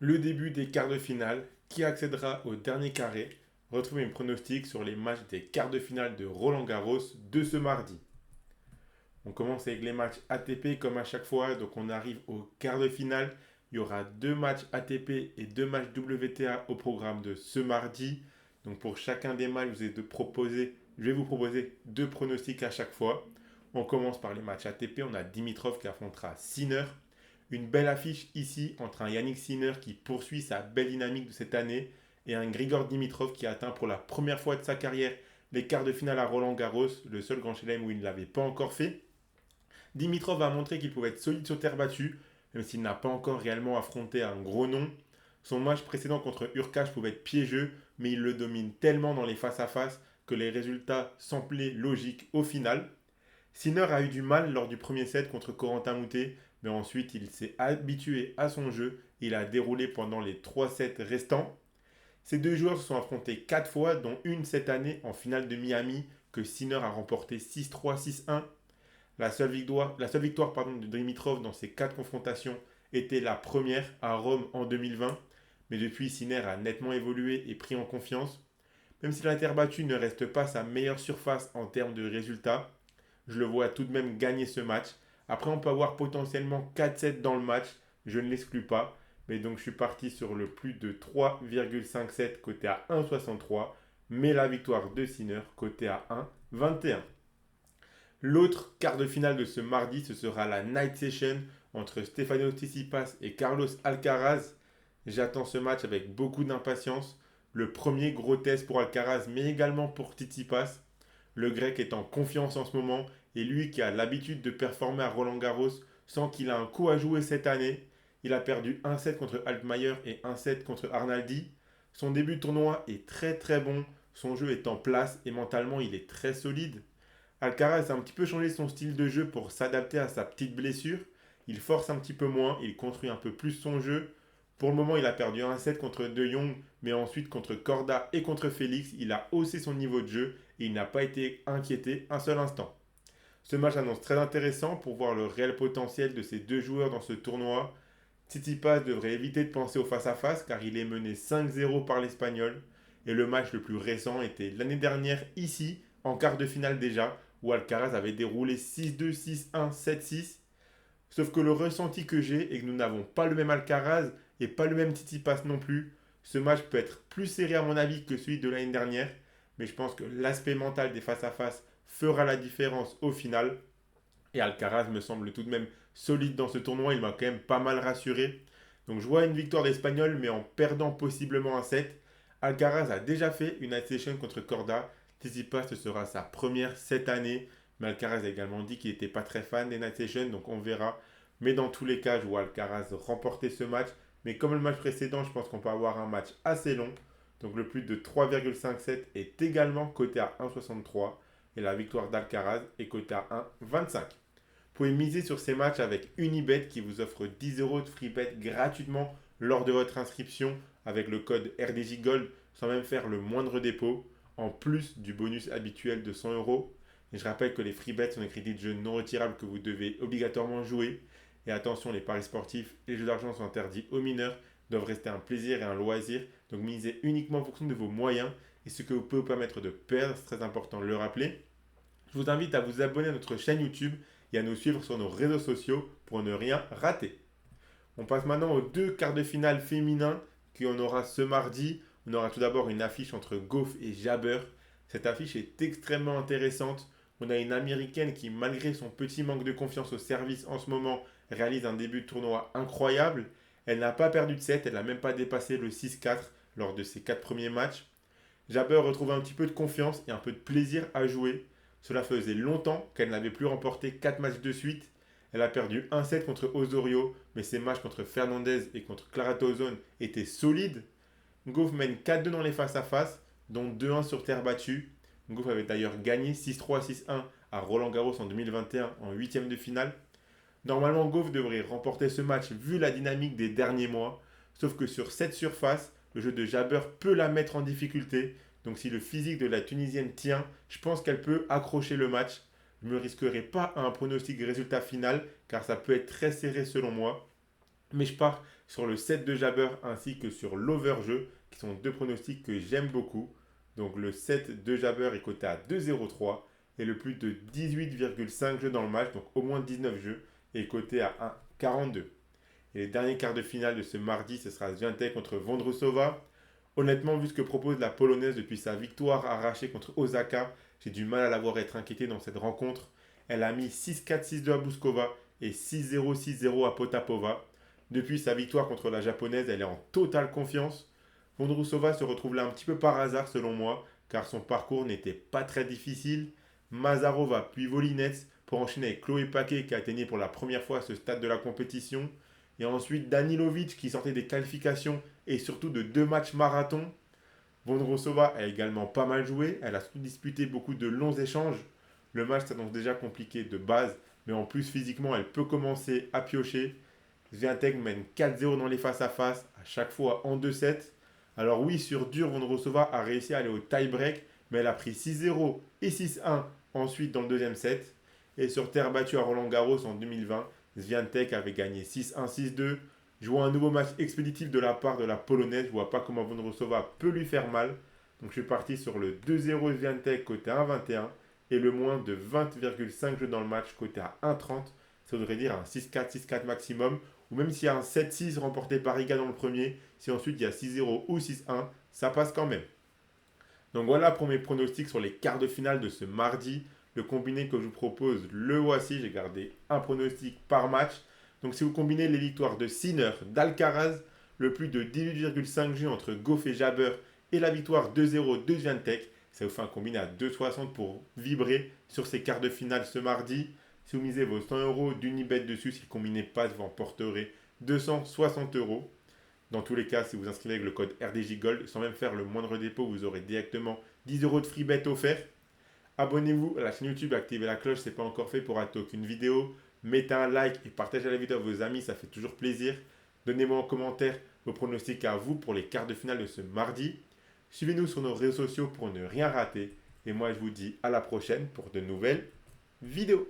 Le début des quarts de finale. Qui accédera au dernier carré? Retrouvez mes pronostics sur les matchs des quarts de finale de Roland Garros de ce mardi. On commence avec les matchs ATP comme à chaque fois. Donc on arrive au quart de finale. Il y aura deux matchs ATP et deux matchs WTA au programme de ce mardi. Donc pour chacun des matchs, je vais vous proposer deux pronostics à chaque fois. On commence par les matchs ATP. On a Dimitrov qui affrontera Sinner. Une belle affiche ici entre un Yannick Sinner qui poursuit sa belle dynamique de cette année et un Grigor Dimitrov qui atteint pour la première fois de sa carrière les quarts de finale à Roland Garros, le seul grand chelem où il ne l'avait pas encore fait. Dimitrov a montré qu'il pouvait être solide sur terre battue, même s'il n'a pas encore réellement affronté un gros nom. Son match précédent contre Urkach pouvait être piégeux, mais il le domine tellement dans les face-à-face que les résultats semblaient logiques au final. Sinner a eu du mal lors du premier set contre Corentin Moutet, mais ensuite il s'est habitué à son jeu et il a déroulé pendant les 3 sets restants. Ces deux joueurs se sont affrontés 4 fois, dont une cette année en finale de Miami que Sinner a remporté 6-3, 6-1. La seule victoire de Dimitrov dans ces 4 confrontations était la première à Rome en 2020, mais depuis Sinner a nettement évolué et pris en confiance. Même si la terre battue ne reste pas sa meilleure surface en termes de résultats, je le vois tout de même gagner ce match. Après, on peut avoir potentiellement 4-7 dans le match, je ne l'exclus pas. Mais donc, je suis parti sur le plus de 3,57 côté à 1,63. Mais la victoire de Sinner côté à 1,21. L'autre quart de finale de ce mardi, ce sera la night session entre Stefanos Tsitsipas et Carlos Alcaraz. J'attends ce match avec beaucoup d'impatience. Le premier gros test pour Alcaraz, mais également pour Tsitsipas. Le grec est en confiance en ce moment et lui qui a l'habitude de performer à Roland Garros sent qu'il a un coup à jouer cette année. Il a perdu un set contre Altmaier et un set contre Arnaldi. Son début de tournoi est très très bon, son jeu est en place et mentalement il est très solide. Alcaraz a un petit peu changé son style de jeu pour s'adapter à sa petite blessure. Il force un petit peu moins, il construit un peu plus son jeu. Pour le moment, il a perdu un set contre De Jong, mais ensuite contre Corda et contre Félix, il a haussé son niveau de jeu et il n'a pas été inquiété un seul instant. Ce match annonce très intéressant pour voir le réel potentiel de ces deux joueurs dans ce tournoi. Tsitsipas devrait éviter de penser au face-à-face car il est mené 5-0 par l'Espagnol. Et le match le plus récent était l'année dernière ici, en quart de finale déjà, où Alcaraz avait déroulé 6-2, 6-1, 7-6. Sauf que le ressenti que j'ai est que nous n'avons pas le même Alcaraz et pas le même Tsitsipas non plus. Ce match peut être plus serré à mon avis que celui de l'année dernière, mais je pense que l'aspect mental des face-à-face fera la différence au final. Et Alcaraz me semble tout de même solide dans ce tournoi, il m'a quand même pas mal rassuré. Donc je vois une victoire d'Espagnol, mais en perdant possiblement un set. Alcaraz a déjà fait une night session contre Corda. Tsitsipas, ce sera sa première cette année. Mais Alcaraz a également dit qu'il n'était pas très fan des night sessions, donc on verra. Mais dans tous les cas, je vois Alcaraz remporter ce match. Mais comme le match précédent, je pense qu'on peut avoir un match assez long. Donc le plus de 3,57 est également coté à 1,63. Et la victoire d'Alcaraz est cotée à 1,25. Vous pouvez miser sur ces matchs avec Unibet qui vous offre 10 euros de free bet gratuitement lors de votre inscription avec le code RDJ Gold sans même faire le moindre dépôt, en plus du bonus habituel de 100 euros. Et je rappelle que les free bets sont des crédits de jeu non retirables que vous devez obligatoirement jouer. Et attention, les paris sportifs et les jeux d'argent sont interdits aux mineurs, doivent rester un plaisir et un loisir. Donc misez uniquement en fonction de vos moyens et ce que vous pouvez vous permettre de perdre, c'est très important de le rappeler. Je vous invite à vous abonner à notre chaîne YouTube et à nous suivre sur nos réseaux sociaux pour ne rien rater. On passe maintenant aux deux quarts de finale féminins qu'on aura ce mardi. On aura tout d'abord une affiche entre Gauff et Jabber. Cette affiche est extrêmement intéressante. On a une américaine qui, malgré son petit manque de confiance au service en ce moment, réalise un début de tournoi incroyable. Elle n'a pas perdu de set, elle n'a même pas dépassé le 6-4 lors de ses 4 premiers matchs. Jabber retrouve un petit peu de confiance et un peu de plaisir à jouer. Cela faisait longtemps qu'elle n'avait plus remporté 4 matchs de suite. Elle a perdu un set contre Osorio, mais ses matchs contre Fernandez et contre Clara Tauson étaient solides. Gauff mène 4-2 dans les face-à-face, dont 2-1 sur terre battue. Gauff avait d'ailleurs gagné 6-3, 6-1 à Roland Garros en 2021 en huitième de finale. Normalement, Gauff devrait remporter ce match vu la dynamique des derniers mois, sauf que sur cette surface, le jeu de Jabber peut la mettre en difficulté. Donc si le physique de la Tunisienne tient, je pense qu'elle peut accrocher le match. Je ne me risquerai pas à un pronostic résultat final, car ça peut être très serré selon moi. Mais je pars sur le 7 de Jabber ainsi que sur l'over-jeu, qui sont deux pronostics que j'aime beaucoup. Donc le 7 de Jabber est coté à 2,03 et le plus de 18,5 jeux dans le match, donc au moins 19 jeux, est coté à 1,42. Et les derniers quarts de finale de ce mardi, ce sera Swiatek contre Vondrousova. Honnêtement, vu ce que propose la Polonaise depuis sa victoire arrachée contre Osaka, j'ai du mal à la voir être inquiétée dans cette rencontre. Elle a mis 6-4, 6-2 à Bouskova et 6-0, 6-0 à Potapova. Depuis sa victoire contre la japonaise, elle est en totale confiance. Vondrousova se retrouve là un petit peu par hasard selon moi, car son parcours n'était pas très difficile. Mazarova puis Volinets pour enchaîner avec Chloé Paquet qui a atteignait pour la première fois ce stade de la compétition. Et ensuite Danilovic qui sortait des qualifications et surtout de deux matchs marathon. Vondrousova a également pas mal joué, elle a surtout disputé beaucoup de longs échanges. Le match s'annonce déjà compliqué de base, mais en plus physiquement elle peut commencer à piocher. Swiatek mène 4-0 dans les face-à-face, à chaque fois en 2-7. Alors oui, sur dur, Vondrousova a réussi à aller au tie-break, mais elle a pris 6-0 et 6-1 ensuite dans le deuxième set. Et sur terre battue à Roland-Garros en 2020, Swiatek avait gagné 6-1, 6-2. Jouant un nouveau match expéditif de la part de la Polonaise, je ne vois pas comment Vondrousova peut lui faire mal. Donc je suis parti sur le 2-0 Swiatek côté 1,21 et le moins de 20,5 jeux dans le match côté à 1,30. Ça voudrait dire un 6-4, 6-4 maximum. Ou même s'il y a un 7-6 remporté par Iga dans le premier, si ensuite il y a 6-0 ou 6-1, ça passe quand même. Donc voilà pour mes pronostics sur les quarts de finale de ce mardi. Le combiné que je vous propose, le voici. J'ai gardé un pronostic par match. Donc si vous combinez les victoires de Sinner, d'Alcaraz, le plus de 18,5 jeux entre Goff et Jabber et la victoire 2-0 de Swiatek, ça vous fait un combiné à 2,60 pour vibrer sur ces quarts de finale ce mardi. Si vous misez vos 100 euros d'Unibet dessus, si le combiné passe, vous emporterez 260 euros. Dans tous les cas, si vous inscrivez avec le code RDJ Gold, sans même faire le moindre dépôt, vous aurez directement 10 euros de free bet offert. Abonnez-vous à la chaîne YouTube, activez la cloche, si ce n'est pas encore fait pour rater aucune vidéo. Mettez un like et partagez la vidéo à vos amis, ça fait toujours plaisir. Donnez-moi en commentaire vos pronostics à vous pour les quarts de finale de ce mardi. Suivez-nous sur nos réseaux sociaux pour ne rien rater. Et moi, je vous dis à la prochaine pour de nouvelles vidéos.